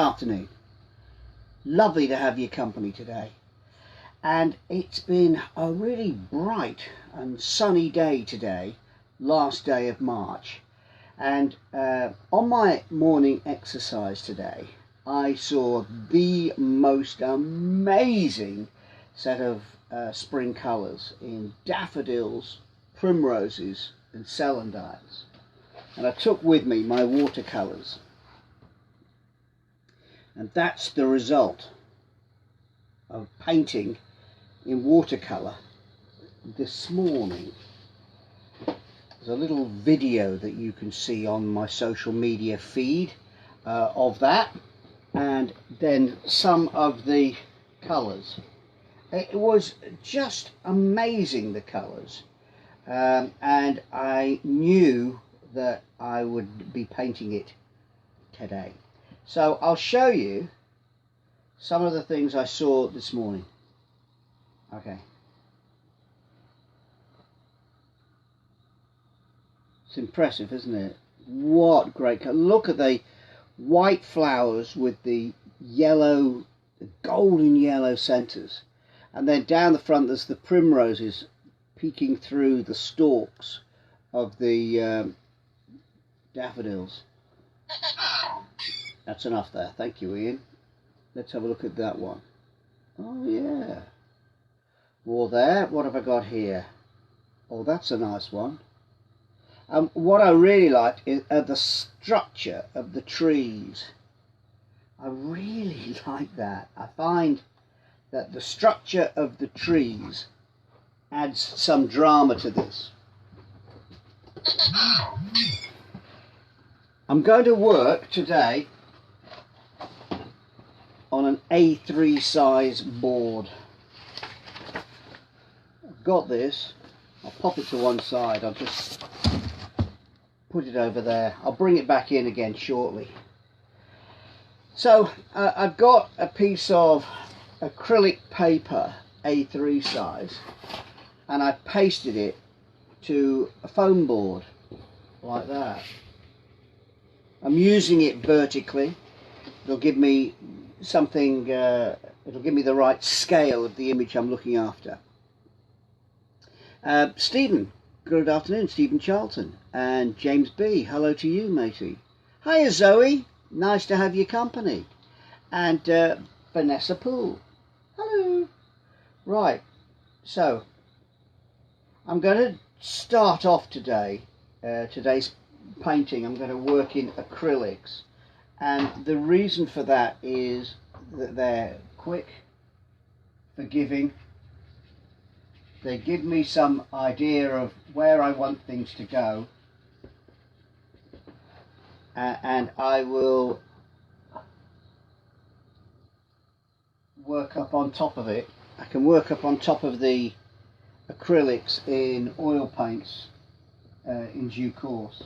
afternoon. Lovely to have your company today. And it's been a really bright and sunny day today, last day of March. And on my morning exercise today, I saw the most amazing set of spring colours in daffodils, primroses and celandines. And I took with me my watercolours. And that's the result of painting in watercolour this morning. There's a little video that you can see on my social media feed of that, and then some of the colours. It was just amazing, the colours, and I knew that I would be painting it today. So I'll show you some of the things I saw this morning. Okay. It's impressive, isn't it? What great colour. Look at the white flowers with the yellow, the golden yellow centres. And then down the front there's the primroses peeking through the stalks of the daffodils. That's enough there. Thank you, Ian. Let's have a look at that one. Oh, yeah. More there. What have I got here? Oh, that's a nice one. What I really liked is the structure of the trees. I really like that. I find that the structure of the trees adds some drama to this. I'm going to work today on an A3 size board. I've got this. I'll pop it to one side. I'll just put it over there. I'll bring it back in again shortly. So I've got a piece of acrylic paper, A3 size, and I pasted it to a foam board like that. I'm using it vertically. It'll give me something, it'll give me the right scale of the image I'm looking after. Stephen, good afternoon. Stephen Charlton and James B, hello to you, matey. Hiya Zoe, nice to have your company. And Vanessa Poole, hello. Right, so I'm going to start off today, today's painting. I'm going to work in acrylics, and the reason for that is that they're quick, forgiving. They give me some idea of where I want things to go, and I will work up on top of it. I can work up on top of the acrylics in oil paints in due course.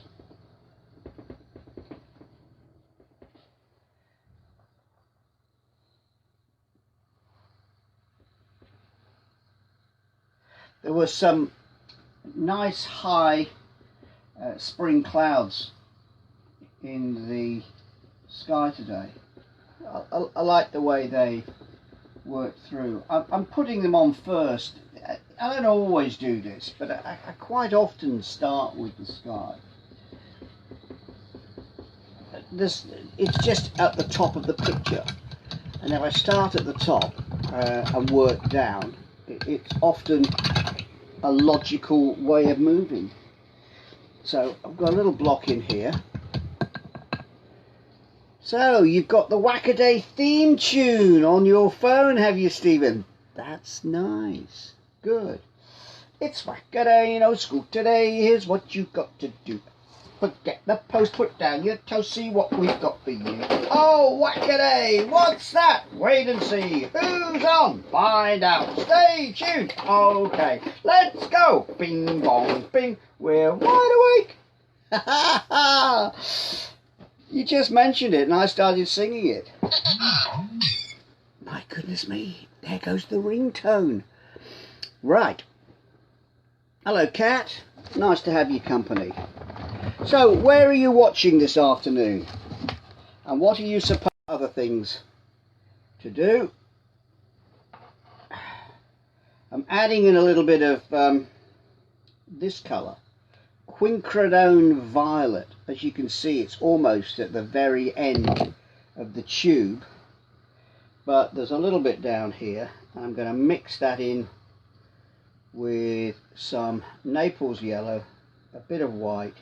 There were some nice high spring clouds in the sky today. I like the way they worked through. I'm putting them on first. I don't always do this, but I quite often start with the sky. It's just at the top of the picture, and if I start at the top and work down, it's often a logical way of moving. So I've got a little block in here. So you've got the Whackaday theme tune on your phone, have you, Stephen? That's nice. Good. It's Whackaday, no school today. Here's what you've got to do. Forget the post, put down your toast, see what we've got for you. Oh, Whackaday, what's that? Wait and see. Who's on? Find out. Stay tuned. Okay, let's go. Bing, bong, bing. We're wide awake. Ha ha ha. You just mentioned it and I started singing it. My goodness me, there goes the ringtone. Right. Hello, Cat. Nice to have your company. So, where are you watching this afternoon? And what are you supposed to do other things to do. I'm adding in a little bit of this colour, quinquedone violet. As you can see, it's almost at the very end of the tube, but there's a little bit down here. I'm going to mix that in with some Naples yellow, a bit of white,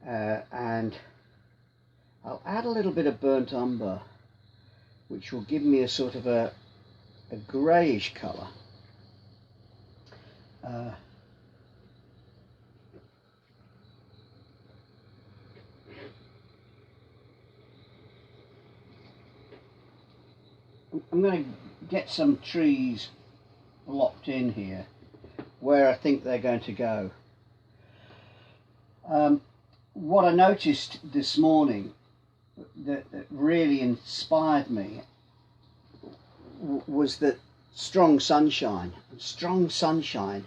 and I'll add a little bit of burnt umber, which will give me a sort of a greyish colour. I'm going to get some trees locked in here where I think they're going to go. What I noticed this morning that really inspired me was that strong sunshine. Strong sunshine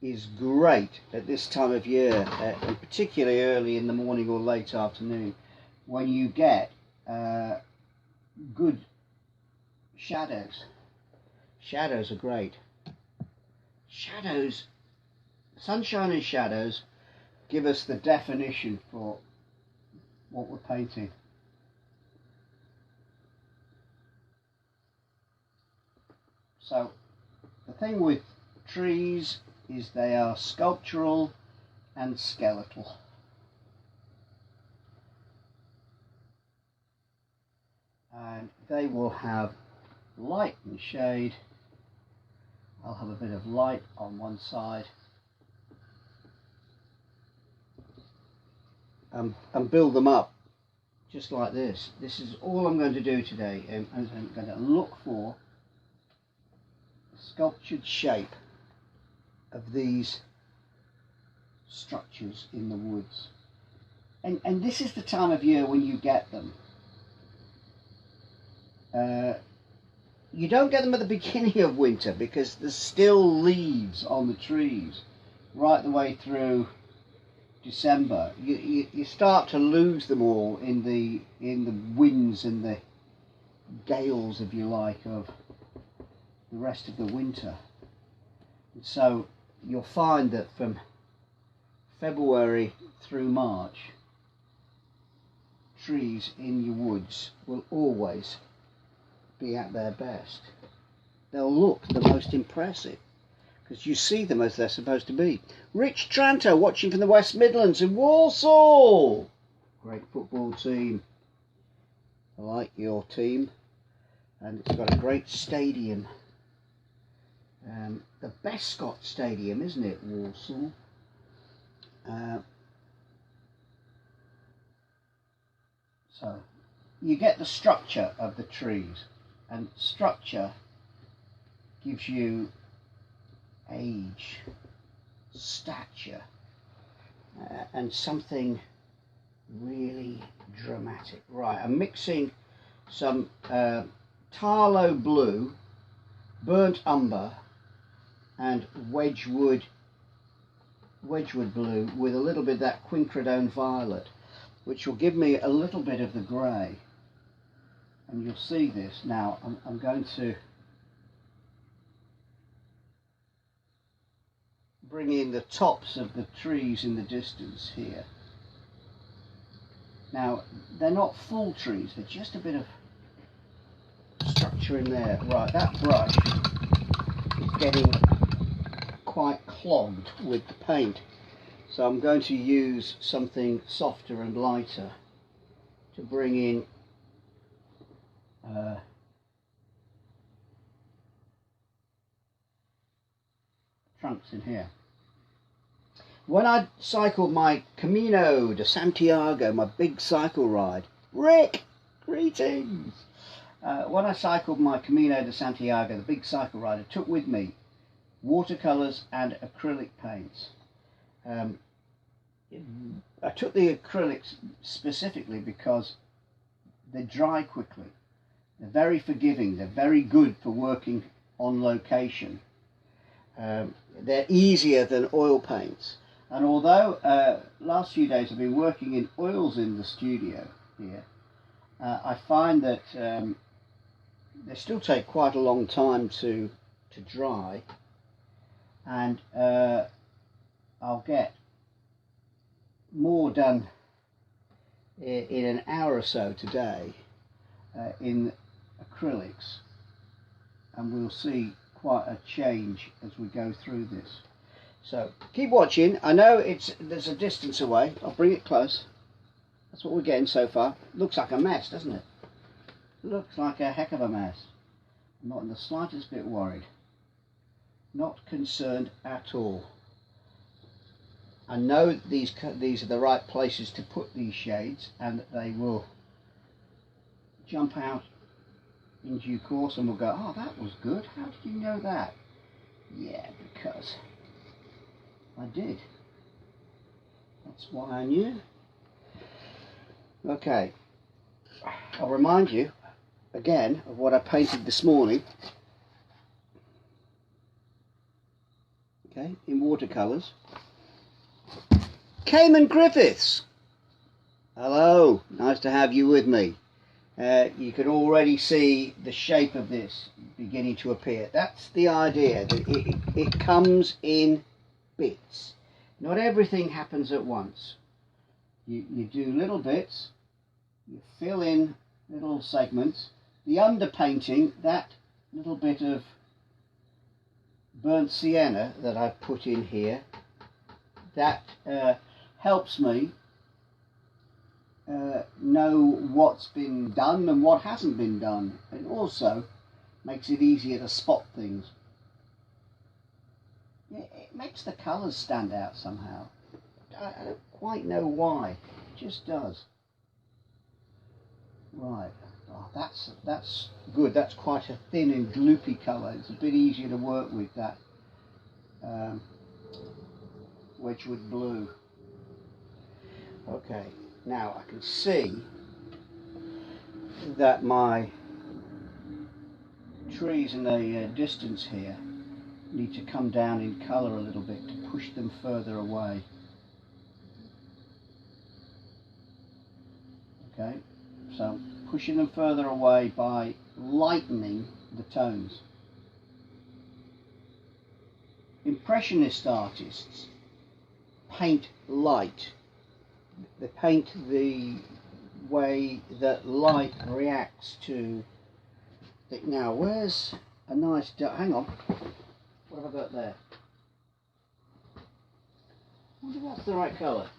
is great at this time of year, and particularly early in the morning or late afternoon, when you get good shadows. Shadows are great. Shadows, sunshine and shadows give us the definition for what we're painting. So the thing with trees is they are sculptural and skeletal. And they will have light and shade. I'll have a bit of light on one side and build them up just like this. This is all I'm going to do today. I'm going to look for the sculptured shape of these structures in the woods. And this is the time of year when you get them. You don't get them at the beginning of winter because there's still leaves on the trees right the way through December. You start to lose them all in the winds and the gales, if you like, of the rest of the winter. And so you'll find that from February through March, trees in your woods will always be at their best. They'll look the most impressive because you see them as they're supposed to be. Rich Tranter watching from the West Midlands in Walsall. Great football team. I like your team, and it's got a great stadium. The Bescott Stadium, isn't it, Walsall? So you get the structure of the trees, and structure gives you age, stature, and something really dramatic. Right, I'm mixing some Tarlow blue, burnt umber, and Wedgwood blue with a little bit of that quinquedone violet, which will give me a little bit of the grey. And you'll see this now. I'm going to bring in the tops of the trees in the distance here. Now, they're not full trees, they're just a bit of structure in there. Right, that brush is getting quite clogged with the paint, so I'm going to use something softer and lighter to bring in trunks in here. When I cycled my Camino de Santiago, my big cycle ride, Rick, greetings! When I cycled my Camino de Santiago, the big cycle ride, I took with me watercolours and acrylic paints. I took the acrylics specifically because they dry quickly. They're very forgiving. They're very good for working on location. They're easier than oil paints. And although last few days I've been working in oils in the studio here, I find that they still take quite a long time to dry, and I'll get more done in an hour or so today in acrylics, and we'll see quite a change as we go through this. So keep watching. I know there's a distance away. I'll bring it close. That's what we're getting so far. Looks like a mess, doesn't it? Looks like a heck of a mess. I'm not in the slightest bit worried. Not concerned at all. I know these are the right places to put these shades, and that they will jump out in due course, and we'll go, oh, that was good. How did you know that? Yeah, because I did. That's why I knew. Okay, I'll remind you again of what I painted this morning. Okay, in watercolours. Cayman Griffiths. Hello, nice to have you with me. You can already see the shape of this beginning to appear. That's the idea, that it comes in bits. Not everything happens at once. You do little bits, you fill in little segments. The underpainting, that little bit of burnt sienna that I've put in here, that helps me know what's been done and what hasn't been done, and also makes it easier to spot things. It makes the colours stand out somehow. I don't quite know why. It just does. Right. Oh, that's good. That's quite a thin and gloopy colour. It's a bit easier to work with, that Wedgwood blue. Okay. Now I can see that my trees in the distance here need to come down in colour a little bit to push them further away. Okay, so pushing them further away by lightening the tones. Impressionist artists paint light. They paint the way that light reacts to it. Now, where's a nice hang on, what have I got there? I wonder what's the right colour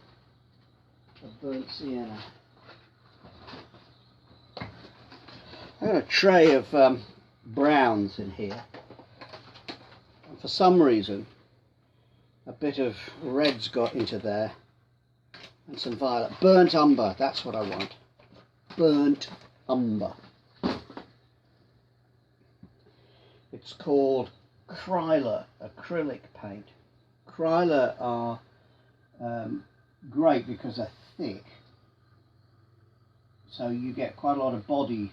of burnt sienna. I've got a tray of browns in here, and for some reason a bit of red's got into there, and some violet. Burnt umber, that's what I want. Burnt umber. It's called Kryler acrylic paint. Kryler are great because they're thick, so you get quite a lot of body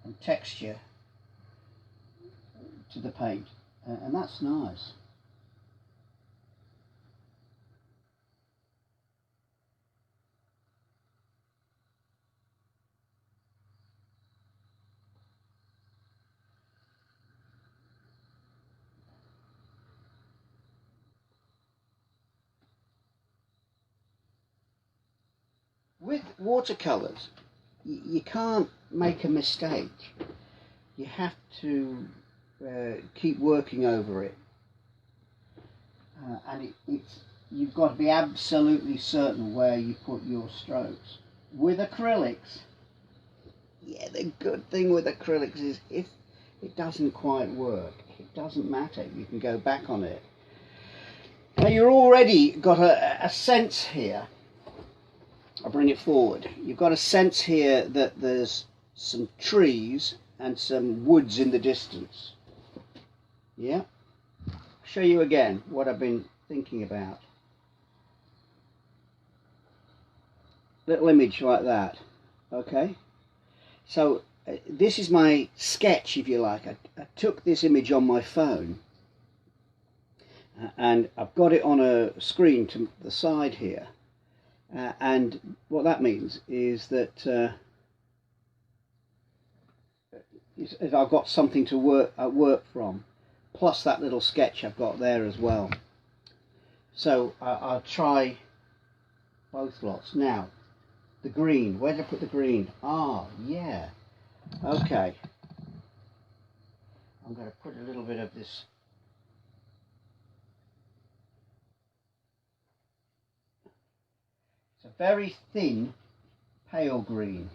and texture to the paint, and that's nice. With watercolours, you can't make a mistake. You have to keep working over it, and you've got to be absolutely certain where you put your strokes. With acrylics, yeah, the good thing with acrylics is if it doesn't quite work, it doesn't matter. You can go back on it. Now you've already got a sense here. I'll bring it forward. You've got a sense here that there's some trees and some woods in the distance. Yeah? I'll show you again what I've been thinking about. Little image like that. Okay? So this is my sketch, if you like. I took this image on my phone, and I've got it on a screen to the side here. And what that means is that is I've got something to work from, plus that little sketch I've got there as well. So I'll try both lots. Now, the green. Where did I put the green? Ah, yeah. Okay. I'm going to put a little bit of this. It's a very thin pale green.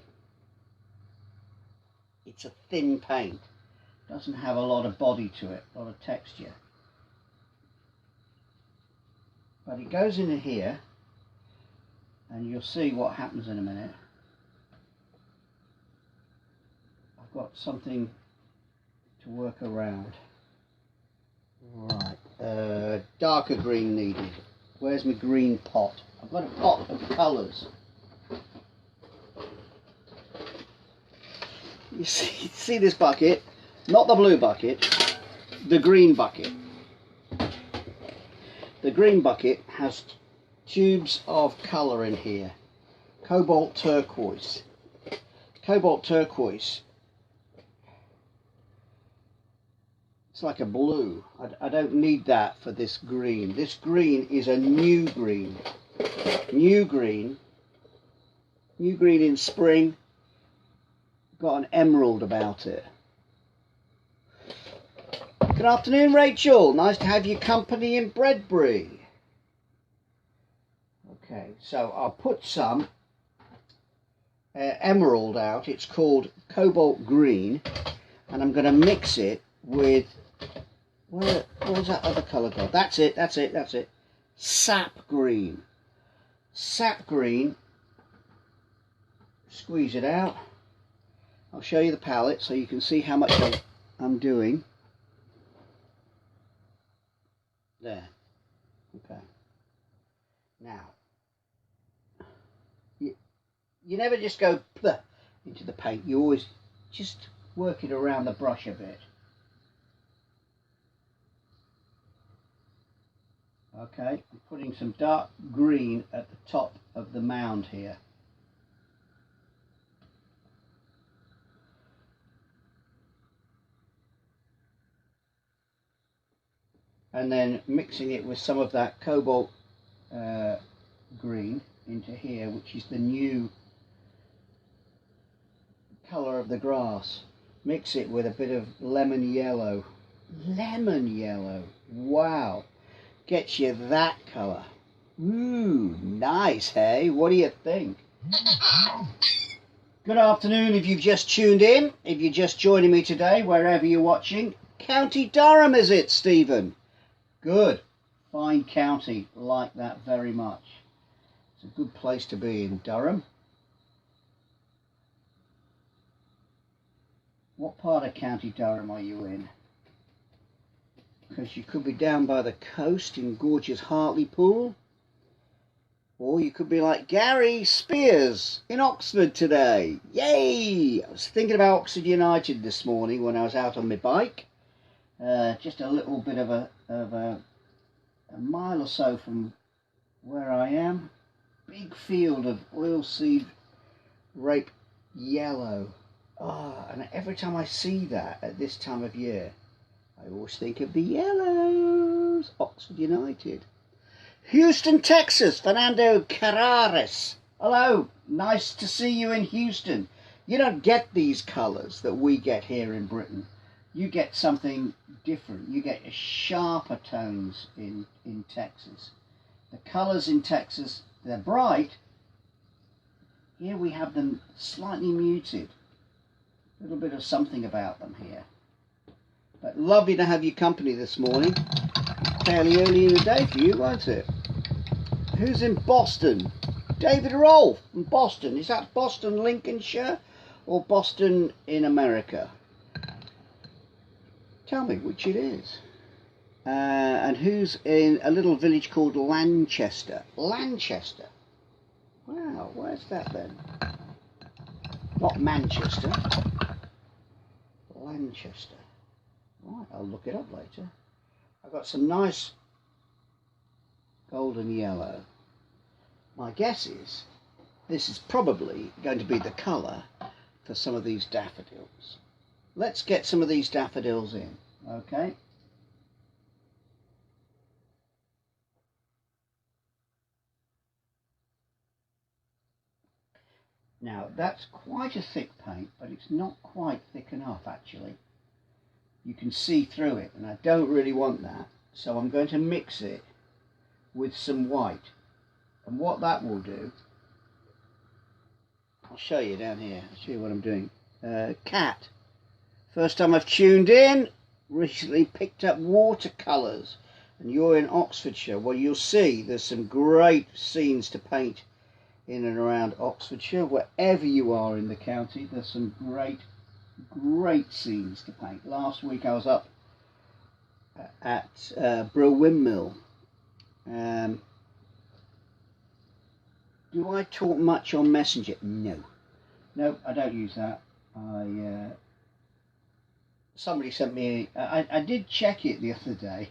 It's a thin paint. Doesn't have a lot of body to it, a lot of texture. But it goes into here, and you'll see what happens in a minute. I've got something to work around. Right, darker green needed. Where's my green pot? I've got a pot of colours. You see this bucket? Not the blue bucket, the green bucket. The green bucket has tubes of colour in here. Cobalt turquoise. Cobalt turquoise. It's like a blue. I don't need that for this green. This green is a new green. New green. New green in spring. Got an emerald about it. Good afternoon, Rachel. Nice to have your company in Bredbury. Okay, so I'll put some emerald out. It's called cobalt green, and I'm going to mix it with where's that other colour gone? That's it. Sap green. Sap green. Squeeze it out. I'll show you the palette so you can see how much I'm doing. There. Okay. Now, you never just go into the paint. You always just work it around the brush a bit. Okay, I'm putting some dark green at the top of the mound here. And then mixing it with some of that cobalt green into here, which is the new colour of the grass. Mix it with a bit of lemon yellow. Lemon yellow, wow, gets you that colour. Ooh, nice, hey? What do you think? Good afternoon if you've just tuned in, if you're just joining me today, wherever you're watching. County Durham, is it, Stephen? Good. Fine county. Like that very much. It's a good place to be in Durham. What part of County Durham are you in? Because you could be down by the coast in gorgeous Hartlepool. Or you could be like Gary Spears in Oxford today. Yay! I was thinking about Oxford United this morning when I was out on my bike. Just a little bit of a mile or so from where I am. Big field of oilseed rape yellow. Ah, and every time I see that at this time of year, I always think of the Yellows, Oxford United. Houston, Texas, Fernando Carrares. Hello, nice to see you in Houston. You don't get these colours that we get here in Britain. You get something different. You get sharper tones in Texas. The colours in Texas, they're bright. Here we have them slightly muted. A little bit of something about them here. But lovely to have your company this morning. Fairly early in the day for you, won't it? Who's in Boston? David Rolfe from Boston. Is that Boston, Lincolnshire, or Boston in America? Tell me which it is. And who's in a little village called Lanchester? Lanchester. Wow, where's that then? Not Manchester. Lanchester. Right, I'll look it up later. I've got some nice golden yellow. My guess is this is probably going to be the colour for some of these daffodils. let's get some of these daffodils in, okay? Now that's quite a thick paint, but it's not quite thick enough actually. You can see through it, and I don't really want that, so I'm going to mix it with some white. And what that will do, I'll show you down here. I'll show you what I'm doing. Cat, first time I've tuned in, recently picked up watercolours, and you're in Oxfordshire. Well, you'll see there's some great scenes to paint in and around Oxfordshire. Wherever you are in the county, there's some great scenes to paint. Last week I was up at Brill Windmill. Do I talk much on Messenger? No, I don't use that. Somebody sent me, I did check it the other day.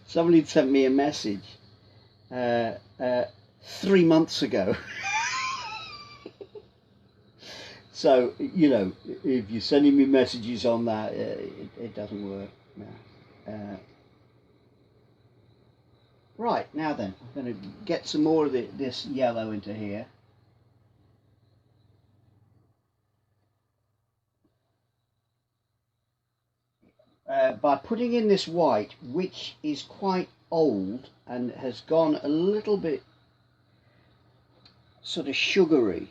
Somebody sent me a message 3 months ago. So, you know, if you're sending me messages on that, it doesn't work. No. Right, now then, I'm going to get some more of this yellow into here. By putting in this white, which is quite old and has gone a little bit sort of sugary,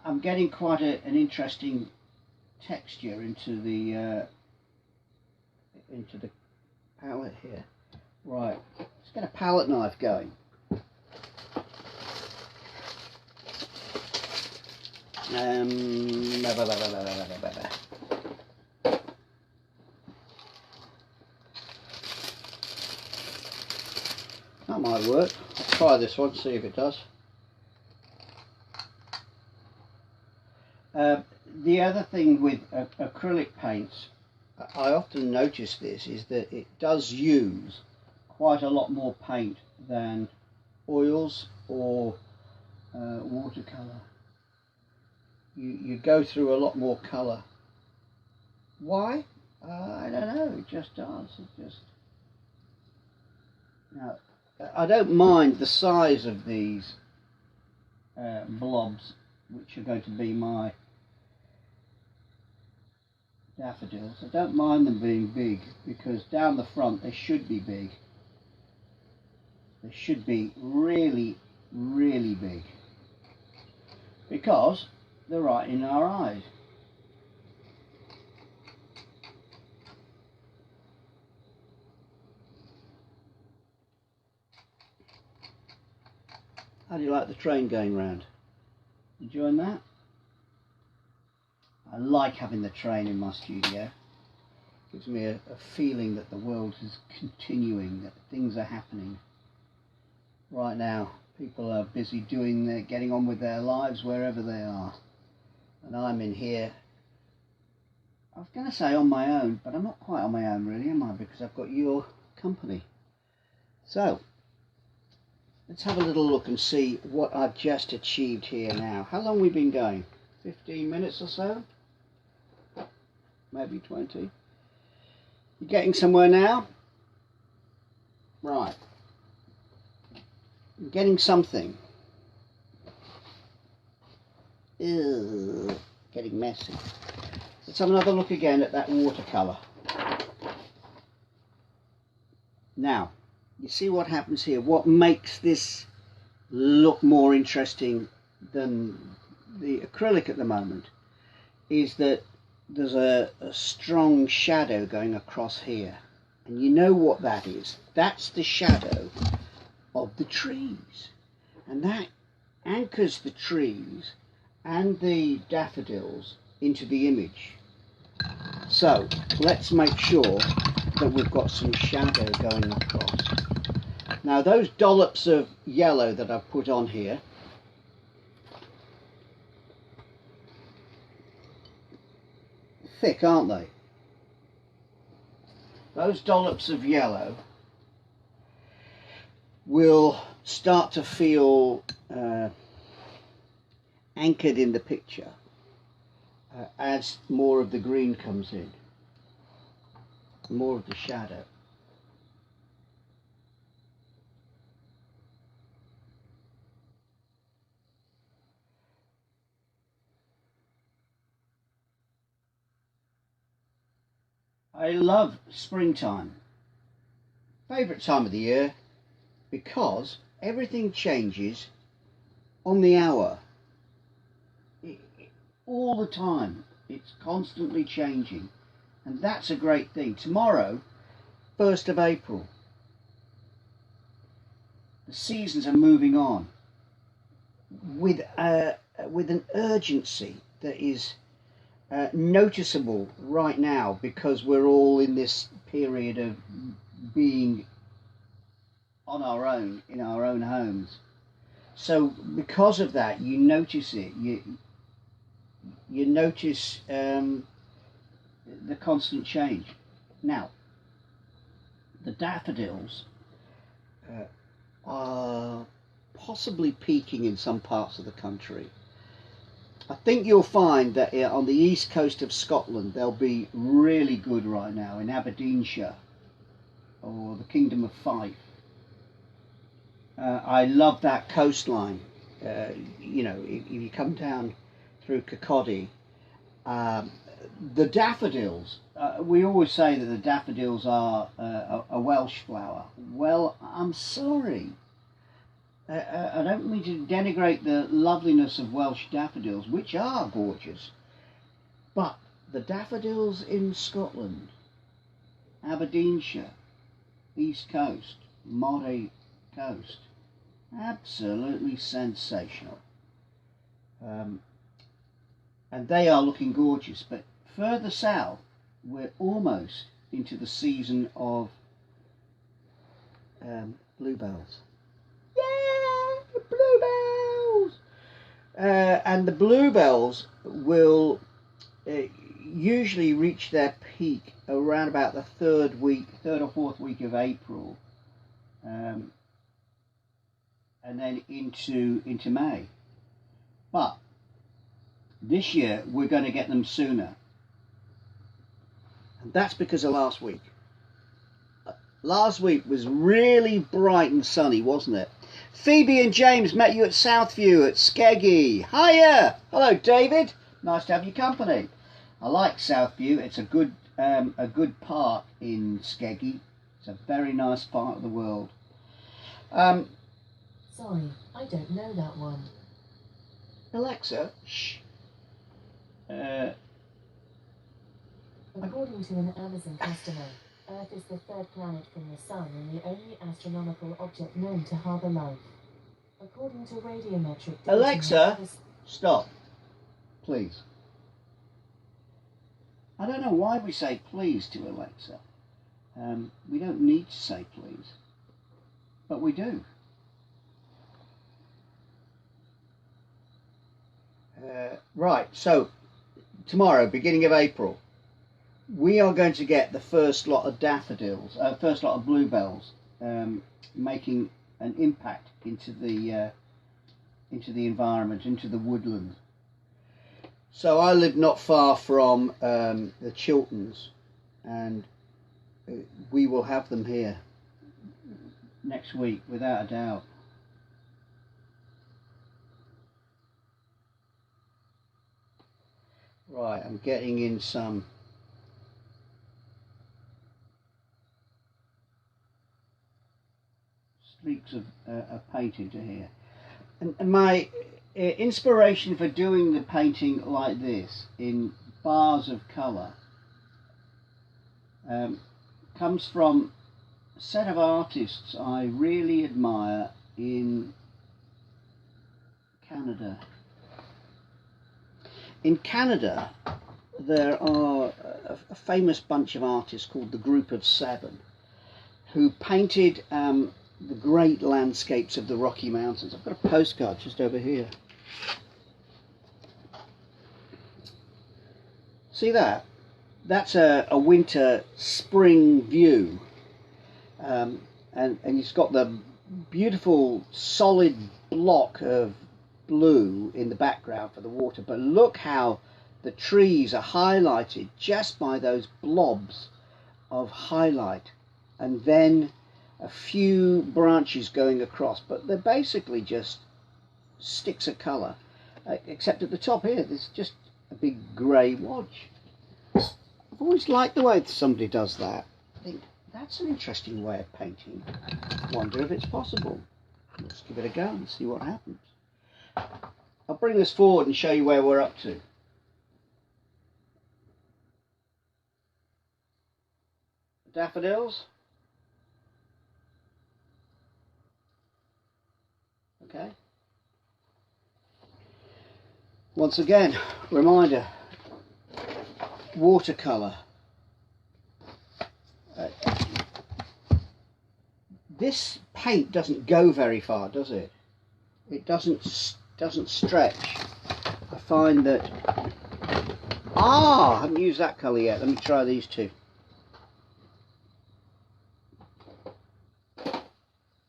I'm getting quite an interesting texture into the palette here. Right, let's get a palette knife going. That might work. Let's try this one, see if it does. The other thing with acrylic paints, I often notice this, is that it does use quite a lot more paint than oils or watercolour. You go through a lot more colour. Why? I don't know, it just does. Now, I don't mind the size of these blobs, which are going to be my daffodils. I don't mind them being big, because down the front they should be big. They should be really big, because they're right in our eyes. How do you like the train going round? Enjoying that? I like having the train in my studio. Gives me a feeling that the world is continuing, that things are happening. Right now, people are busy getting on with their lives wherever they are. And I'm in here, I was going to say on my own, but I'm not quite on my own really, am I? Because I've got your company. So, let's have a little look and see what I've just achieved here now. How long have we been going? 15 minutes or so? Maybe 20. You getting somewhere now? Right. I'm getting something. Ew, getting messy. Let's have another look again at that watercolour. Now, you see what happens here. What makes this look more interesting than the acrylic at the moment is that there's a strong shadow going across here. And you know what that is. That's the shadow of the trees. And that anchors the trees and the daffodils into the image. So let's make sure that we've got some shadow going across. Now those dollops of yellow that I've put on here, thick, aren't they? Those dollops of yellow will start to feel anchored in the picture, as more of the green comes in, more of the shadow. I love springtime. Favourite time of the year because everything changes on the hour. All the time. It's constantly changing. And that's a great thing. Tomorrow, 1st of April, the seasons are moving on with an urgency that is noticeable right now, because we're all in this period of being on our own in our own homes. So because of that, you notice it. You notice the constant change. Now, the daffodils are possibly peaking in some parts of the country. I think you'll find that on the east coast of Scotland they'll be really good right now, in Aberdeenshire or the Kingdom of Fife. I love that coastline. You know, if you come down through Kirkcaldy, the daffodils, we always say that the daffodils are a Welsh flower. Well, I'm sorry. I don't mean to denigrate the loveliness of Welsh daffodils, which are gorgeous, but the daffodils in Scotland, Aberdeenshire, East Coast, Moray Coast, absolutely sensational. And they are looking gorgeous, but further south we're almost into the season of bluebells. Yeah, bluebells! And the bluebells will usually reach their peak around about the third or fourth week of April, and then into May. But this year we're going to get them sooner, and that's because of last week. Last week was really bright and sunny, wasn't it? Phoebe and James met you at Southview at Skeggy. Hiya! Hello, David. Nice to have your company. I like Southview. It's a good park in Skeggy. It's a very nice part of the world. Sorry, I don't know that one. Alexa, shh. According to an Amazon customer, Earth is the third planet from the Sun and the only astronomical object known to harbour life. According to radiometric... Alexa, stop, please. I don't know why we say please to Alexa. We don't need to say please, but we do. Right, so tomorrow, beginning of April, we are going to get the first lot of daffodils, first lot of bluebells, making an impact into the environment, into the woodland. So I live not far from the Chilterns, and we will have them here next week, without a doubt. Right, I'm getting in some streaks of paint into here. And my inspiration for doing the painting like this, in bars of colour, comes from a set of artists I really admire in Canada. In Canada, there are a famous bunch of artists called the Group of Seven, who painted the great landscapes of the Rocky Mountains. I've got a postcard just over here. See that? That's a winter spring view, and it's got the beautiful solid block of blue in the background for the water, but look how the trees are highlighted just by those blobs of highlight, and then a few branches going across, but they're basically just sticks of colour, except at the top here there's just a big grey wodge. I've always liked the way somebody does that. I think that's an interesting way of painting. Wonder if it's possible. Let's give it a go and see what happens. I'll bring this forward and show you where we're up to. Daffodils. Okay. Once again, reminder, watercolour. This paint doesn't go very far, does it? It doesn't stretch. I find that... I haven't used that colour yet. Let me try these two.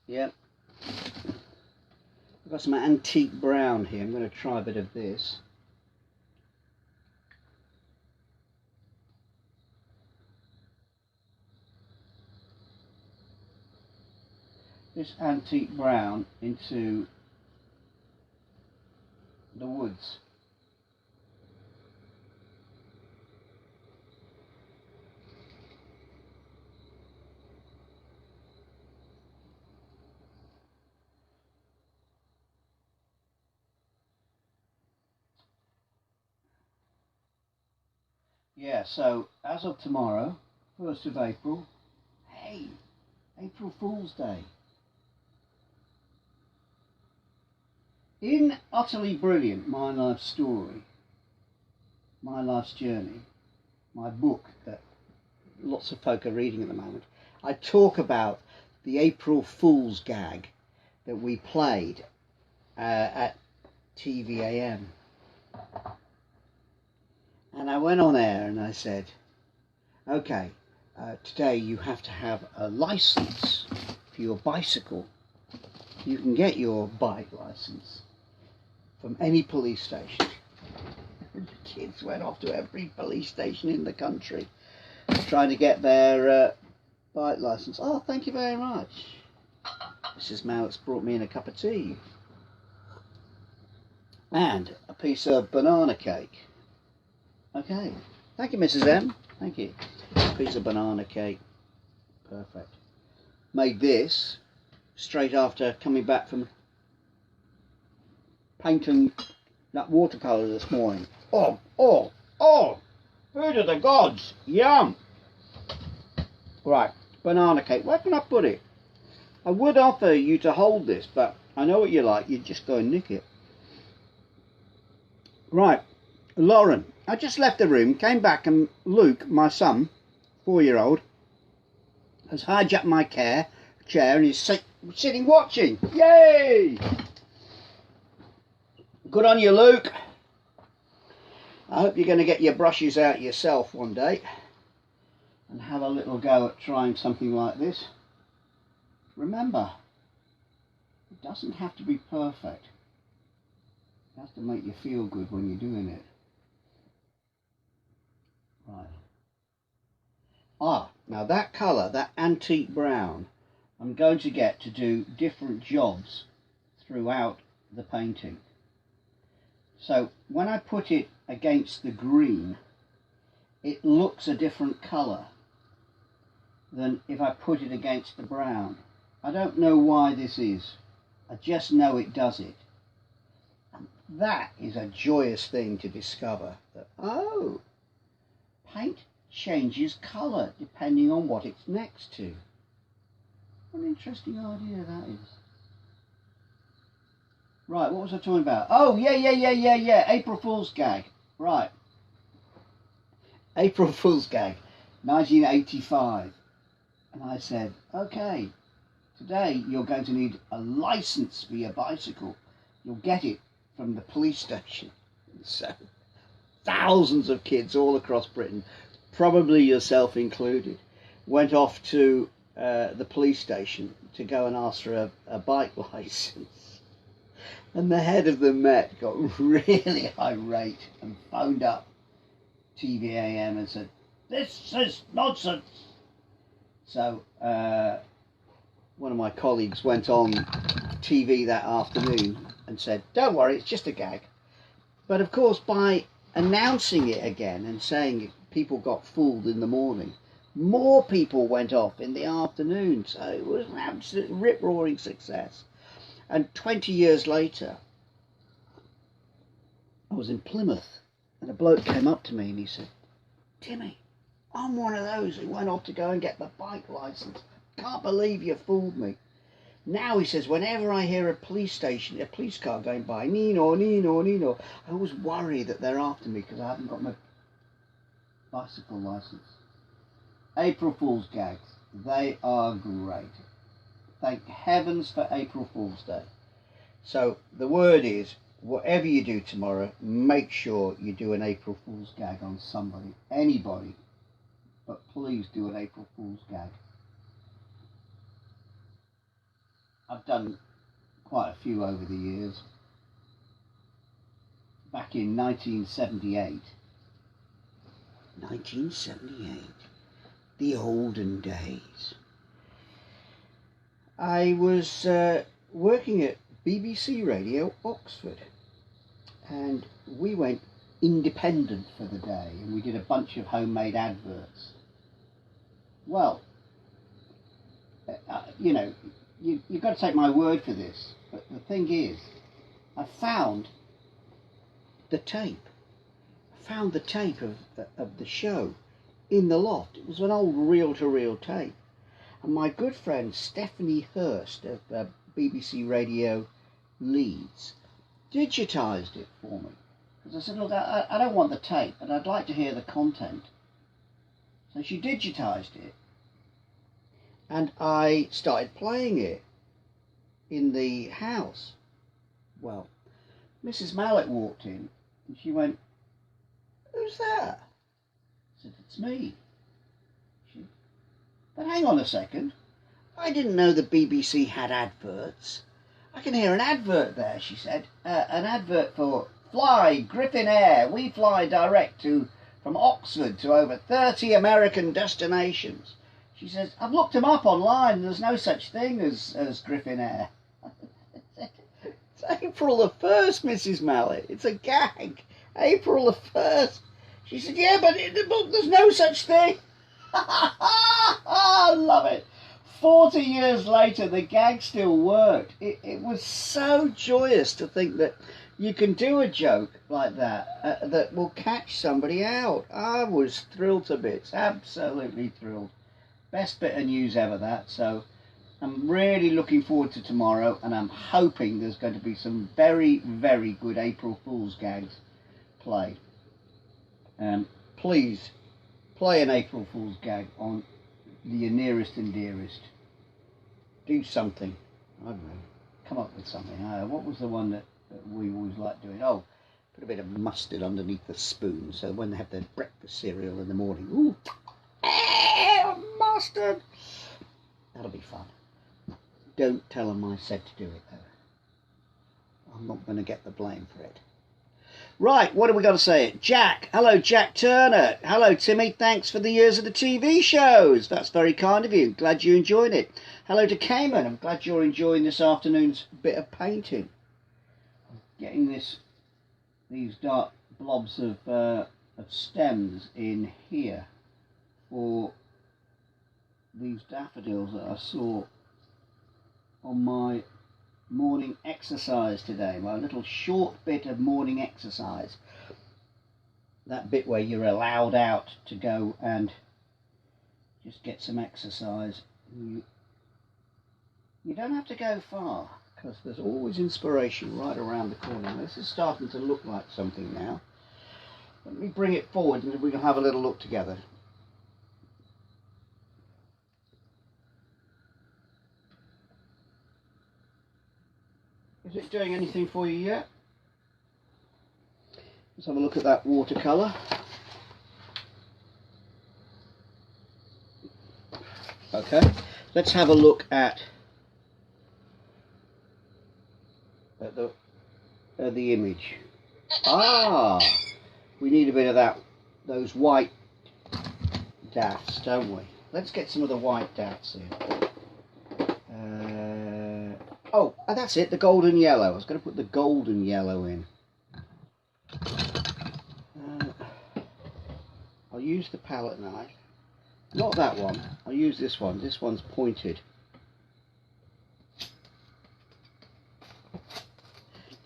Yep. I've got some antique brown here. I'm going to try a bit of this. This antique brown into the woods. Yeah, so as of tomorrow, 1st of April, hey, April Fool's Day. In Utterly Brilliant, My Life Story, My Life's Journey, my book that lots of folk are reading at the moment, I talk about the April Fool's gag that we played at TVAM. And I went on air and I said, okay, today you have to have a license for your bicycle. You can get your bike license from any police station. The kids went off to every police station in the country trying to get their bike license. Oh, thank you very much. Mrs. Mallett's brought me in a cup of tea. And a piece of banana cake. Okay. Thank you, Mrs. M. Thank you. A piece of banana cake. Perfect. Made this straight after coming back from painting that watercolour this morning. Oh, food of the gods, yum. Right, banana cake, where can I put it? I would offer you to hold this, but I know what you like, you just go and nick it. Right, Lauren, I just left the room, came back, and Luke, my son, 4-year-old, has hijacked my chair and he's sitting watching. Yay! Good on you, Luke. I hope you're going to get your brushes out yourself one day and have a little go at trying something like this. Remember, it doesn't have to be perfect. It has to make you feel good when you're doing it. Right. Now that colour, that antique brown, I'm going to get to do different jobs throughout the painting. So when I put it against the green, it looks a different colour than if I put it against the brown. I don't know why this is. I just know it does it. And that is a joyous thing to discover. That, oh, paint changes colour depending on what it's next to. What an interesting idea that is. Right, what was I talking about? Oh, yeah. April Fool's gag. Right. April Fool's gag, 1985. And I said, okay, today you're going to need a license for your bicycle. You'll get it from the police station. So, thousands of kids all across Britain, probably yourself included, went off to the police station to go and ask for a bike license. And the head of the Met got really irate and phoned up TV AM and said, "This is nonsense." So one of my colleagues went on TV that afternoon and said, "Don't worry, it's just a gag." But of course, by announcing it again and saying people got fooled in the morning, more people went off in the afternoon. So it was an absolute rip-roaring success. And 20 years later, I was in Plymouth and a bloke came up to me and he said, "Timmy, I'm one of those who went off to go and get the bike licence. Can't believe you fooled me. Now," he says, "whenever I hear a police car going by, Nino, Nino, Nino, I always worry that they're after me because I haven't got my bicycle licence." April Fool's gags, they are great. Thank heavens for April Fool's Day. So the word is, whatever you do tomorrow, make sure you do an April Fool's gag on somebody, anybody, but please do an April Fool's gag. I've done quite a few over the years. Back in 1978, the olden days, I was working at BBC Radio Oxford, and we went independent for the day, and we did a bunch of homemade adverts. Well, you know, you've got to take my word for this, but the thing is, I found the tape. I found the tape of the show in the loft. It was an old reel-to-reel tape. And my good friend Stephanie Hurst of BBC Radio Leeds digitised it for me. Because I said, "Look, I don't want the tape, but I'd like to hear the content." So she digitised it. And I started playing it in the house. Well, Mrs. Mallett walked in and she went, "Who's that?" I said, "It's me." "But hang on a second. I didn't know the BBC had adverts." "I can hear an advert there," she said. "An advert for Fly Griffin Air. We fly direct from Oxford to over 30 American destinations." She says, "I've looked them up online and there's no such thing as Griffin Air." "It's April the 1st, Mrs. Mallett. It's a gag. April the 1st. She said, "Yeah, but in the book there's no such thing." I love it. 40 years later, the gag still worked. It was so joyous to think that you can do a joke like that that will catch somebody out. I was thrilled to bits, absolutely thrilled. Best bit of news ever, that. So I'm really looking forward to tomorrow, and I'm hoping there's going to be some very, very good April Fool's gags played. Please play an April Fool's gag on your nearest and dearest. Do something. I don't know. Come up with something. What was the one that we always like doing? Oh, put a bit of mustard underneath the spoon so when they have their breakfast cereal in the morning, ooh, mustard. That'll be fun. Don't tell them I said to do it though. I'm not going to get the blame for it. Right, what have we got to say? Jack. Hello, Jack Turner. Hello, Timmy. Thanks for the years of the TV shows. That's very kind of you. Glad you enjoyed it. Hello to Cayman. I'm glad you're enjoying this afternoon's bit of painting. I'm getting these dark blobs of stems in here for these daffodils that I saw on my morning exercise today, my little short bit of morning exercise, that bit where you're allowed out to go and just get some exercise. You don't have to go far because there's always inspiration right around the corner. This is starting to look like something now. Let me bring it forward and we can have a little look together. Is it doing anything for you yet? Let's have a look at that watercolour. Okay, let's have a look at the image. Ah, we need a bit of that those white daffs, don't we? Let's get some of the white daffs in. Oh, that's it, the golden yellow. I was going to put the golden yellow in. I'll use the palette knife. Not that one. I'll use this one. This one's pointed.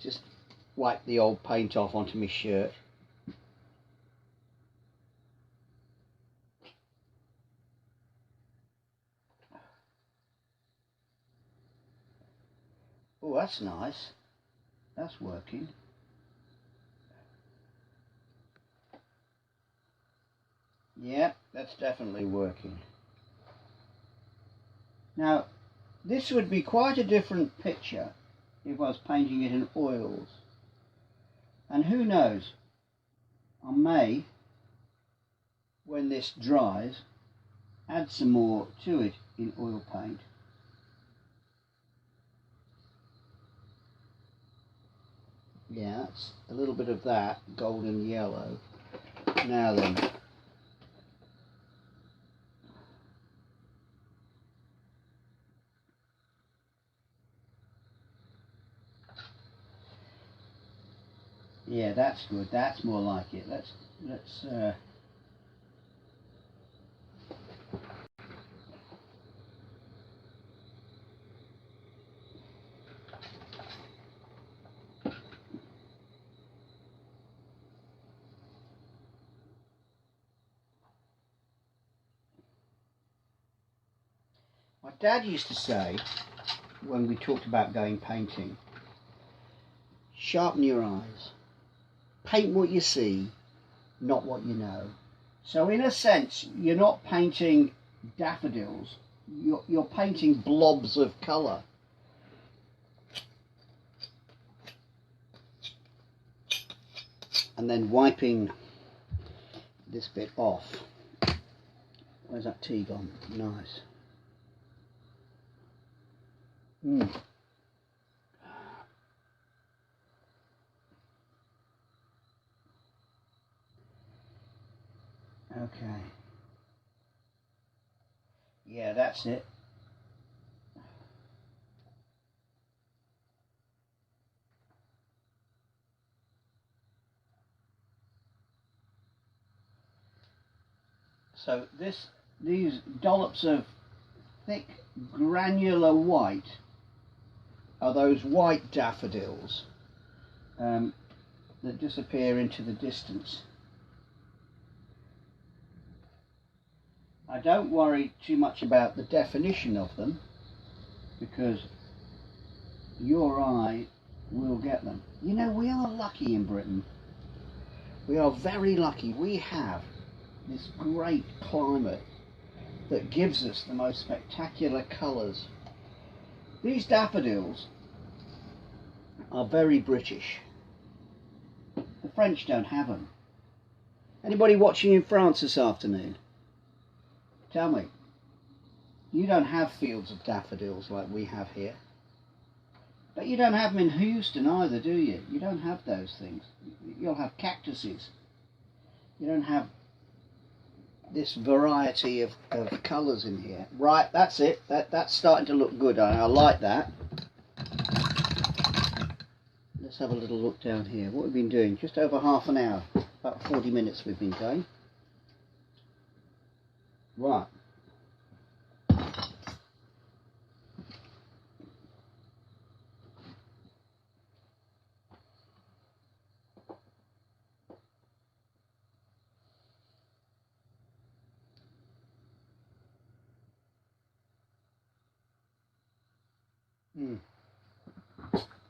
Just wipe the old paint off onto my shirt. Oh, that's nice. That's working. Yeah, that's definitely working. Now, this would be quite a different picture if I was painting it in oils. And who knows, I may, when this dries, add some more to it in oil paint. Yeah, that's a little bit of that golden yellow. Now then. Yeah, that's good. That's more like it. Let's my dad used to say, when we talked about going painting, sharpen your eyes. Paint what you see, not what you know. So in a sense, you're not painting daffodils, you're painting blobs of colour. And then wiping this bit off. Where's that tea gone? Nice. Okay. Yeah, that's it. So these dollops of thick granular white are those white daffodils that disappear into the distance. I don't worry too much about the definition of them because your eye will get them. You know, we are lucky in Britain. We are very lucky. We have this great climate that gives us the most spectacular colours. These daffodils are very British. The French don't have them. Anybody watching in France this afternoon? Tell me, you don't have fields of daffodils like we have here. But you don't have them in Houston either, do you? You don't have those things. You'll have cactuses. You don't have this variety of colours in here. Right, that's it. That's starting to look good. I like that. Let's have a little look down here. What we've been doing, just over half an hour. About 40 minutes we've been going. Right.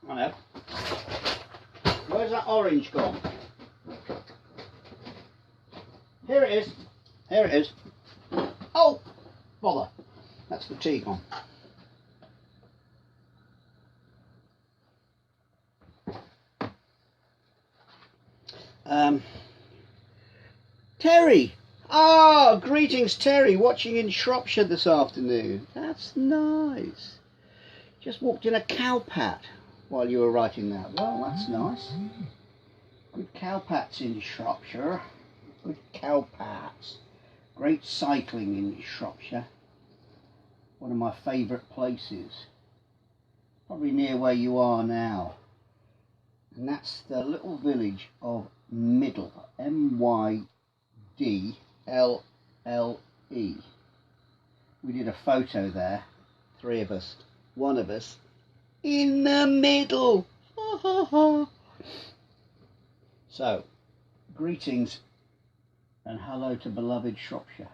I know. Where's that orange gone? Here it is. Here it is. Oh, bother. That's the tea gone. Terry. Ah, greetings, Terry. Watching in Shropshire this afternoon. That's nice. Just walked in a cowpat while you were writing that. Well, that's nice. Good cowpats in Shropshire. good cow paths. Great cycling in Shropshire. One of my favourite places. Probably near where you are now. And that's the little village of Middle. M-Y-D-L-L-E. We did a photo there. 3 of us. 1 of us. In the middle. So, greetings and hello to beloved Shropshire.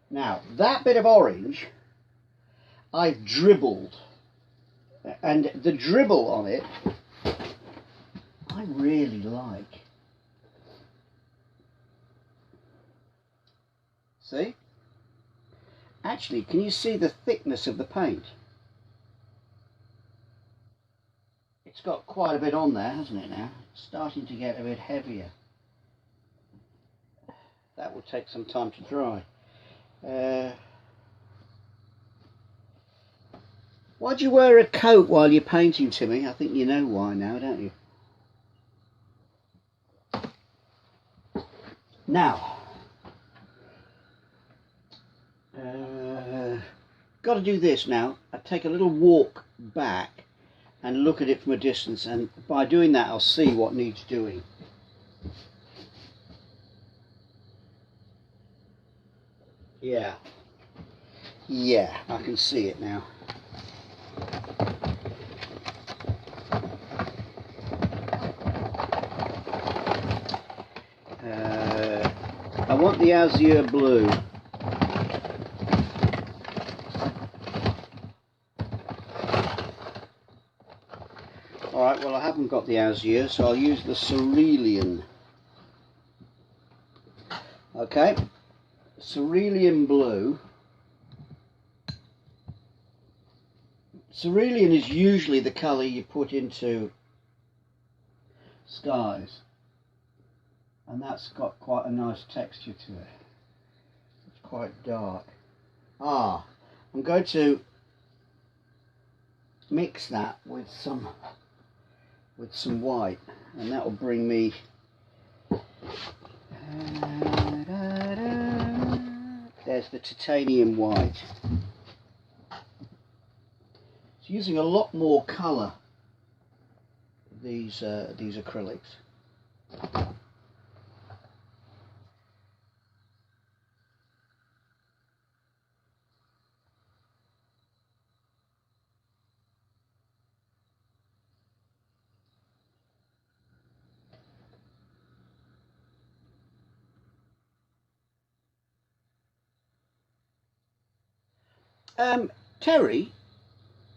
Now, that bit of orange I've dribbled, and the dribble on it I really like. See? Actually, can you see the thickness of the paint? It's got quite a bit on there, hasn't it now? It's starting to get a bit heavier. That will take some time to dry. Why do you wear a coat while you're painting, Timmy? I think you know why now, don't you? Now, got to do this now. I take a little walk back and look at it from a distance, and by doing that I'll see what needs doing. Yeah, I can see it now. I want the azure blue. Alright, well I haven't got the azure, so I'll use the cerulean. Okay, cerulean blue. Cerulean is usually the colour you put into skies, and that's got quite a nice texture to it. It's quite dark. I'm going to mix that with some white, and that will bring me there's the titanium white. It's using a lot more colour, these acrylics.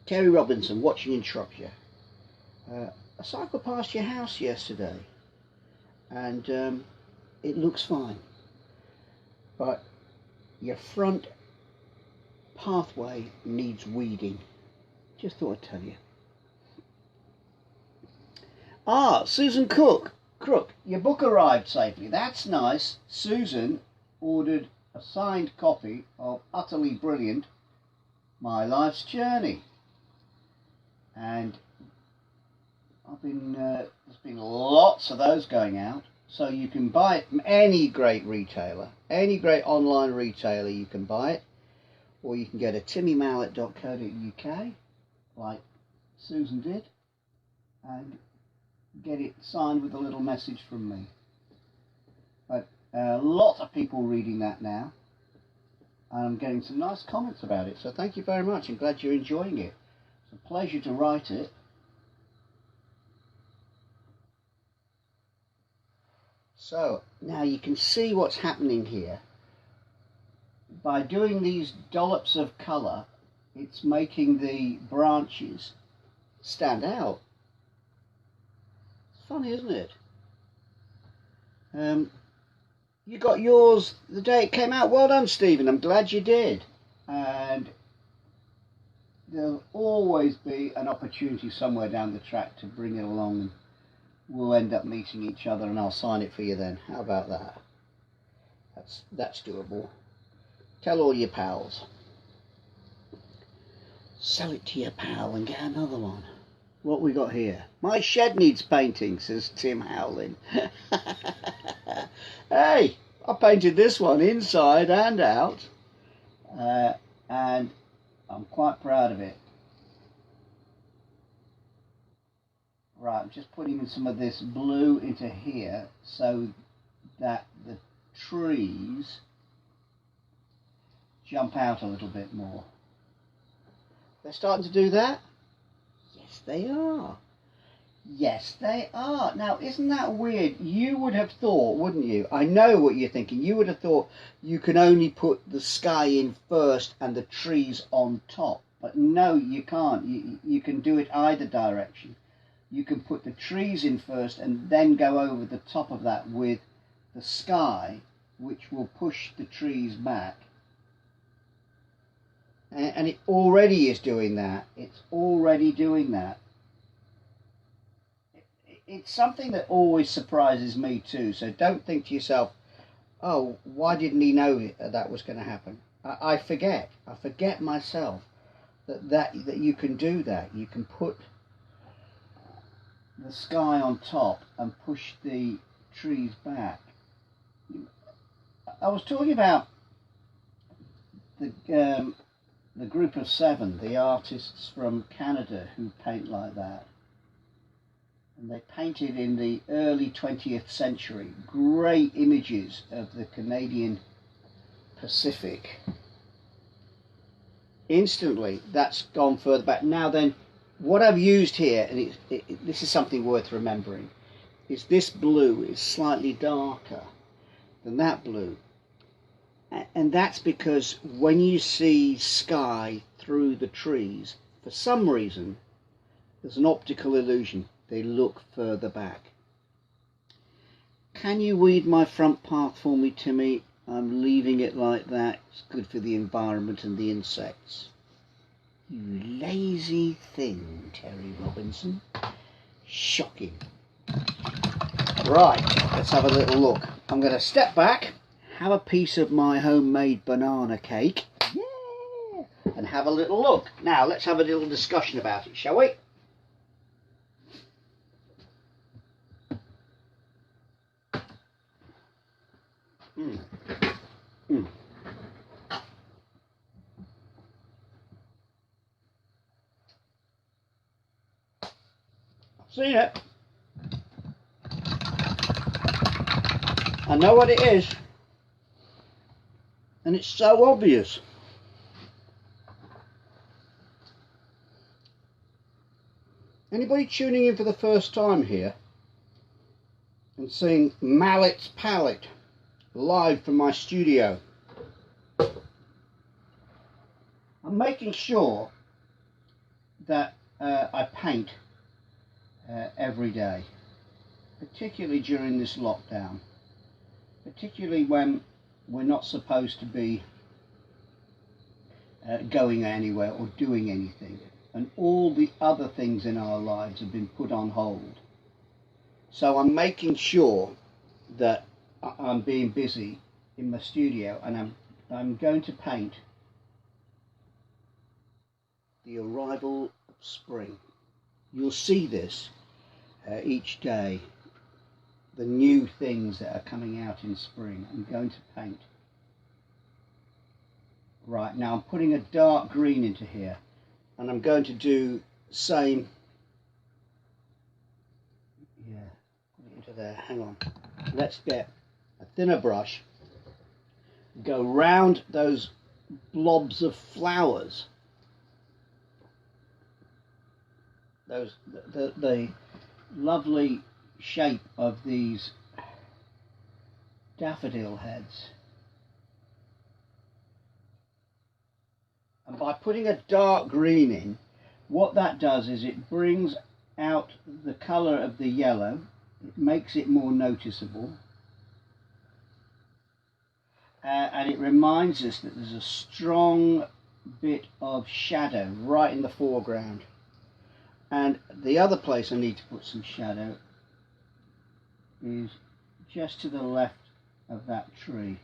Terry Robinson, watching in Shropshire. I cycled past your house yesterday, and it looks fine, but your front pathway needs weeding. Just thought I'd tell you. Susan Crook, your book arrived safely. That's nice. Susan ordered a signed copy of Utterly Brilliant, My Life's Journey, and there's been lots of those going out, so you can buy it from any great retailer, any great online retailer. You can buy it, or you can go to timmymallett.co.uk like Susan did and get it signed with a little message from me. But lots of people reading that now, and I'm getting some nice comments about it, so thank you very much. I'm glad you're enjoying it. It's a pleasure to write it. So now you can see what's happening here. By doing these dollops of colour, it's making the branches stand out. It's funny, isn't it? You got yours the day it came out. Well done, Stephen. I'm glad you did. And there'll always be an opportunity somewhere down the track to bring it along, and we'll end up meeting each other, and I'll sign it for you then. How about that? That's doable. Tell all your pals. Sell it to your pal and get another one. What we got here? My shed needs painting, says Tim Howlin. Hey, I painted this one inside and out, and I'm quite proud of it. Right, I'm just putting some of this blue into here so that the trees jump out a little bit more. They're starting to do that? Yes, they are. Yes, they are. Now, isn't that weird? You would have thought, wouldn't you? I know what you're thinking. You would have thought you can only put the sky in first and the trees on top. But no, you can't. You can do it either direction. You can put the trees in first and then go over the top of that with the sky, which will push the trees back. And it already is doing that. It's already doing that. It's something that always surprises me too. So don't think to yourself, oh, why didn't he know that was going to happen? I forget. I forget myself that you can do that. You can put the sky on top and push the trees back. I was talking about the group of 7, the artists from Canada who paint like that. And they painted in the early 20th century great images of the Canadian Pacific. Instantly, that's gone further back. Now then, what I've used here, and this is something worth remembering, is this blue is slightly darker than that blue. And that's because when you see sky through the trees, for some reason, there's an optical illusion. They look further back. Can you weed my front path for me, Timmy? I'm leaving it like that. It's good for the environment and the insects. You lazy thing, Terry Robinson. Shocking. Right, let's have a little look. I'm going to step back, have a piece of my homemade banana cake, yeah, and have a little look. Now, let's have a little discussion about it, shall we? Seen it. I know what it is, and it's so obvious. Anybody tuning in for the first time here and seeing Malletts Pallette live from my studio? I'm making sure that I paint every day, particularly during this lockdown, particularly when we're not supposed to be going anywhere or doing anything, and all the other things in our lives have been put on hold. So I'm making sure that I'm being busy in my studio, and I'm going to paint the arrival of spring. You'll see this each day, the new things that are coming out in spring. I'm going to paint. Right, now I'm putting a dark green into here, and I'm going to do the same. Yeah, put it into there. Hang on. Let's get a thinner brush, go round those blobs of flowers, the lovely shape of these daffodil heads. And by putting a dark green in, what that does is it brings out the colour of the yellow, it makes it more noticeable, and it reminds us that there's a strong bit of shadow right in the foreground. And the other place I need to put some shadow is just to the left of that tree.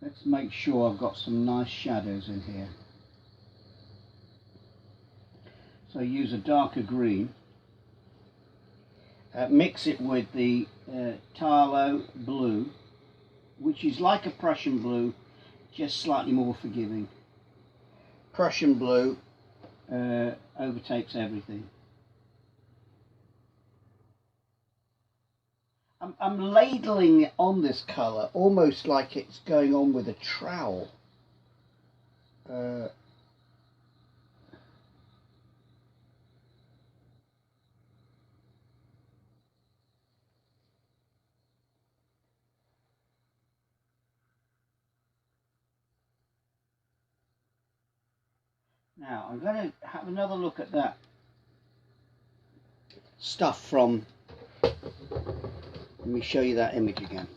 Let's make sure I've got some nice shadows in here. So use a darker green, mix it with the Tarlo blue, which is like a Prussian blue, just slightly more forgiving. Prussian blue overtakes everything. I'm ladling on this colour almost like it's going on with a trowel. Now I'm going to have another look at that stuff from, let me show you that image again.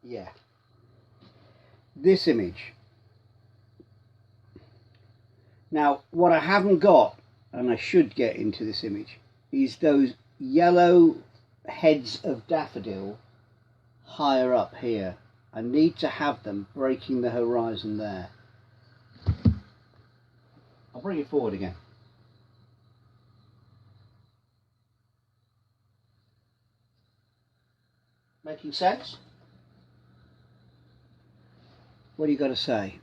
Yeah, this image. Now what I haven't got, and I should get into this image, is those yellow heads of daffodil higher up here. I need to have them breaking the horizon there. I'll bring it forward again. Making sense? What do you got to say?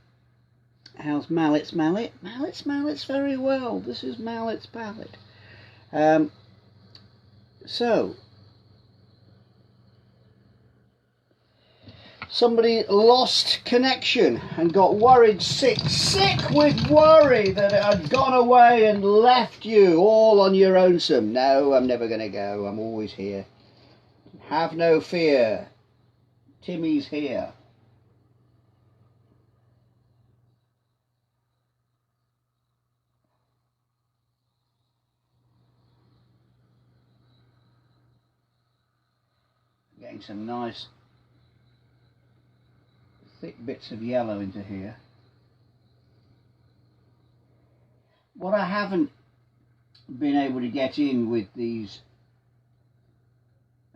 How's Malletts Mallet? Malletts Mallet's very well. This is Malletts Pallette. So somebody lost connection and got worried, sick with worry that it had gone away and left you all on your own. No, I'm never going to go. I'm always here. Have no fear. Timmy's here. Getting some nice thick bits of yellow into here. What I haven't been able to get in with these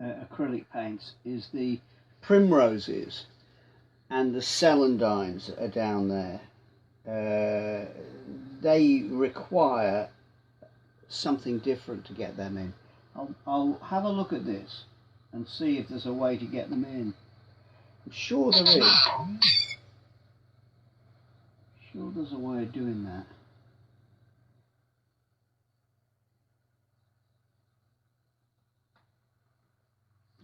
acrylic paints is the primroses and the celandines that are down there. They require something different to get them in. I'll have a look at this and see if there's a way to get them in. I'm sure there is. Sure there's a way of doing that.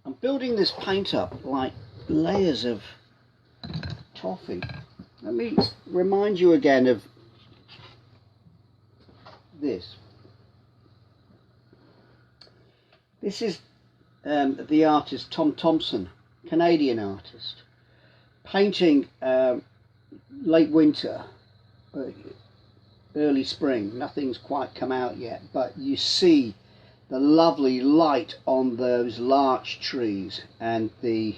I'm building this paint up like layers of toffee. Let me remind you again of this. This is the artist Tom Thompson, Canadian artist, painting late winter, early spring. Nothing's quite come out yet, but you see the lovely light on those larch trees and the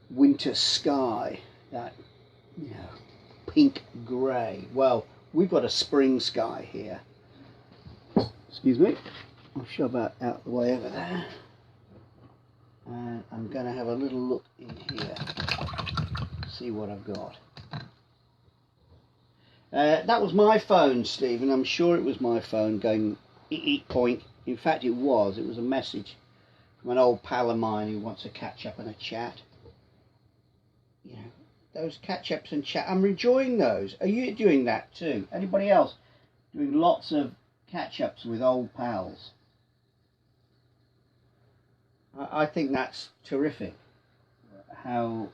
winter sky, that, you know, pink grey. Well, we've got a spring sky here. Excuse me, I'll shove that out the way over there. And I'm going to have a little look in here, see what I've got. That was my phone, Stephen. I'm sure it was my phone going eat point. In fact, it was a message from an old pal of mine who wants to catch up and a chat. You know, those catch ups and chat, I'm enjoying those. Are you doing that too? Anybody else doing lots of catch ups with old pals? I think that's terrific, how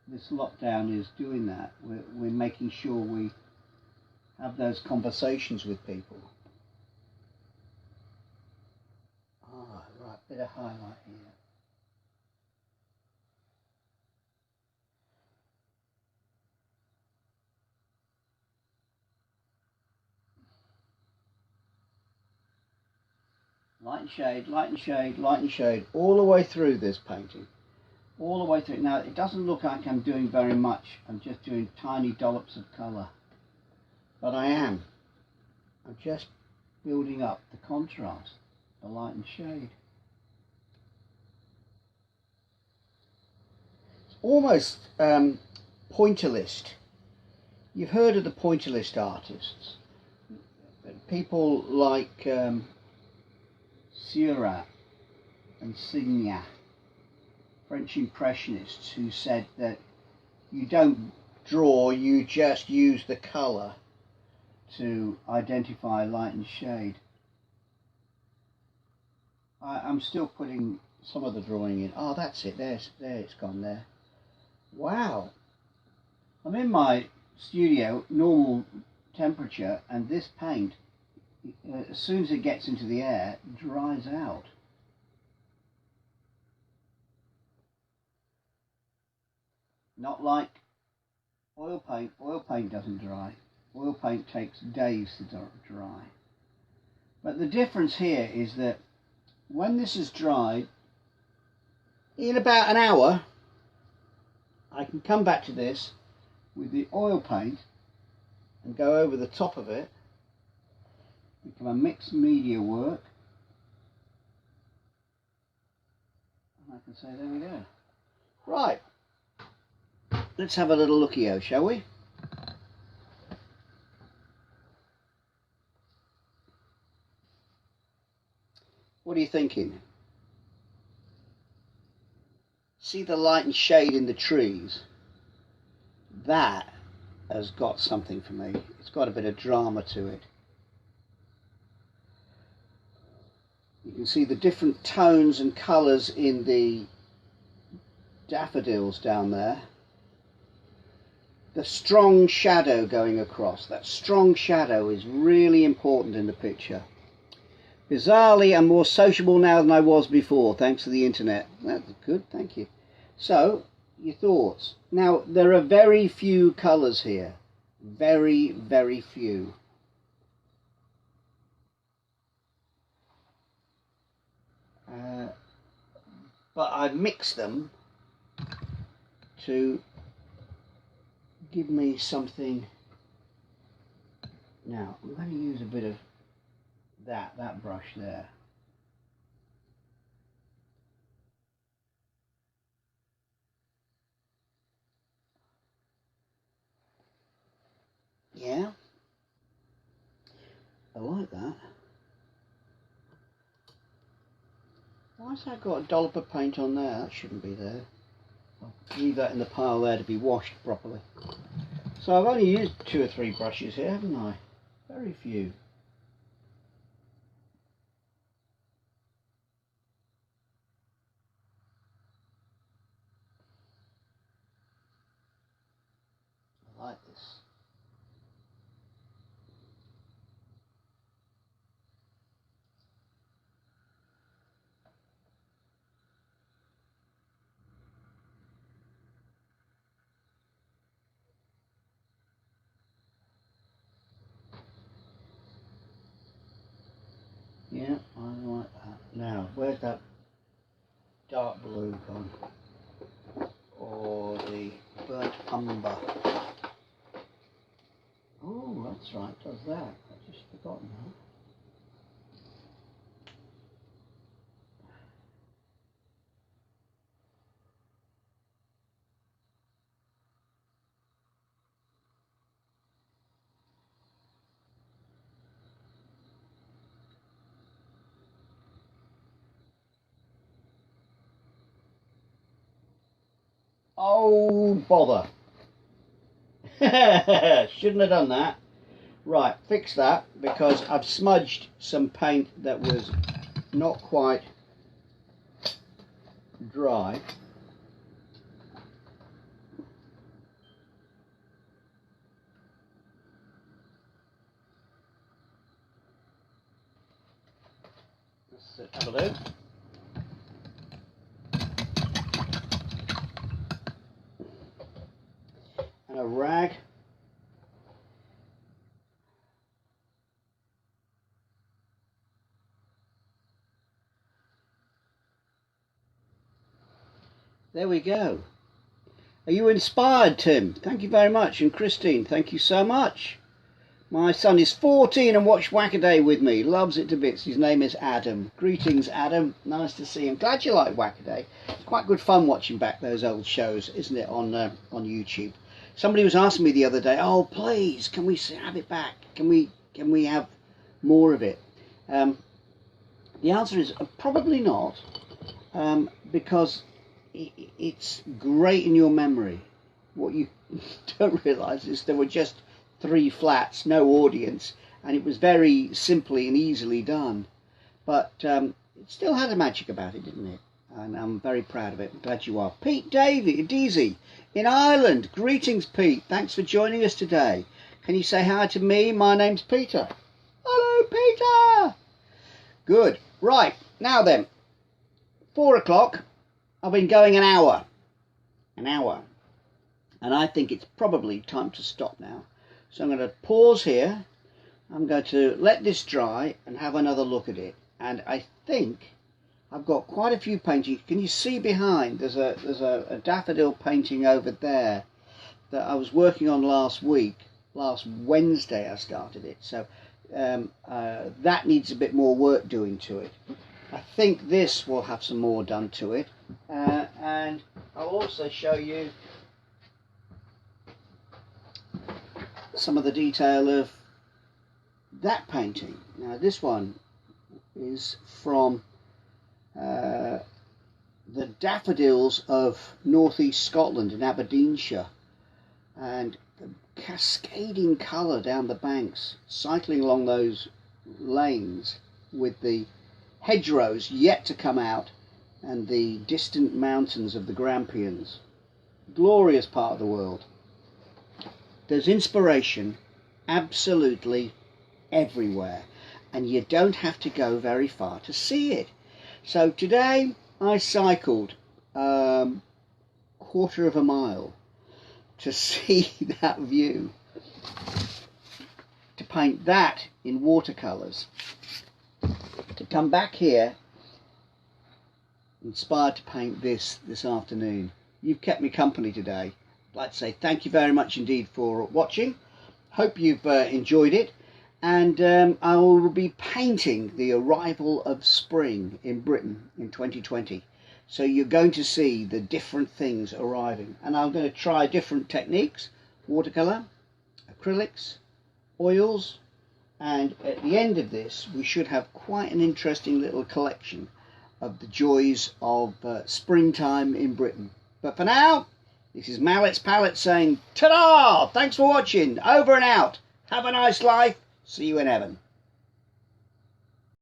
this lockdown is doing that. We're making sure we have those conversations with people. Ah, right, bit of highlight here. Light and shade, light and shade, light and shade, all the way through this painting. All the way through. Now, it doesn't look like I'm doing very much. I'm just doing tiny dollops of colour. But I am. I'm just building up the contrast, the light and shade. It's almost pointillist You've heard of the pointillist artists. People like Seurat and Signac, French Impressionists, who said that you don't draw, you just use the colour to identify light and shade. I'm still putting some of the drawing in. Oh, that's it. There it's gone there. Wow. I'm in my studio, normal temperature, and this paint, as soon as it gets into the air, dries out. Not like oil paint. Oil paint doesn't dry. Oil paint takes days to dry. But the difference here is that when this is dried, in about an hour, I can come back to this with the oil paint and go over the top of it, become a mixed media work, and I can say, there we go. Right, let's have a little looky-o, shall we? What are you thinking? See the light and shade in the trees? That has got something for me. It's got a bit of drama to it. You can see the different tones and colours in the daffodils down there. The strong shadow going across. That strong shadow is really important in the picture. Bizarrely, I'm more sociable now than I was before, thanks to the internet. That's good, thank you. So, your thoughts. Now, there are very few colours here. Very, very few. But I've mixed them to give me something. Now, I'm going to use a bit of that brush there. Yeah, I like that. Why's that got a dollop of paint on there? That shouldn't be there. I'll leave that in the pile there to be washed properly. So I've only used 2 or 3 brushes here, haven't I? Very few. I like this. Yeah, I like that. Now, where's that dark blue gone? Or the burnt umber? Oh, that's right, does that. I've just forgotten that. Oh, bother. Shouldn't have done that. Right, fix that, because I've smudged some paint that was not quite dry. Let's have a look. And a rag. There we go. Are you inspired, Tim? Thank you very much. And Christine, thank you so much. My son is 14 and watched Wackaday with me. Loves it to bits. His name is Adam. Greetings, Adam. Nice to see him. Glad you like Wackaday. It's quite good fun watching back those old shows, isn't it, on YouTube. Somebody was asking me the other day, oh please, can we have it back? Can we have more of it? The answer is probably not, because it's great in your memory. What you don't realise is there were just 3 flats, no audience, and it was very simply and easily done. But it still had a magic about it, didn't it? And I'm very proud of it. I'm glad you are. Pete Deasy in Ireland. Greetings, Pete. Thanks for joining us today. Can you say hi to me? My name's Peter. Hello, Peter. Good. Right. Now then, 4 o'clock. I've been going an hour. An hour. And I think it's probably time to stop now. So I'm going to pause here. I'm going to let this dry and have another look at it. And I think I've got quite a few paintings. Can you see behind? There's a daffodil painting over there that I was working on last week. Last Wednesday I started it. So that needs a bit more work doing to it. I think this will have some more done to it. And I'll also show you some of the detail of that painting. Now this one is from the daffodils of northeast Scotland in Aberdeenshire, and the cascading colour down the banks, cycling along those lanes with the hedgerows yet to come out and the distant mountains of the Grampians. Glorious part of the world. There's inspiration absolutely everywhere, and you don't have to go very far to see it. So today I cycled quarter of a mile to see that view, to paint that in watercolours, to come back here inspired to paint this afternoon. You've kept me company today. I'd like to say thank you very much indeed for watching. Hope you've enjoyed it. And I will be painting the arrival of spring in Britain in 2020. So you're going to see the different things arriving. And I'm going to try different techniques: watercolour, acrylics, oils. And at the end of this, we should have quite an interesting little collection of the joys of springtime in Britain. But for now, this is Malletts Pallette saying ta-da! Thanks for watching. Over and out. Have a nice life. See you in heaven.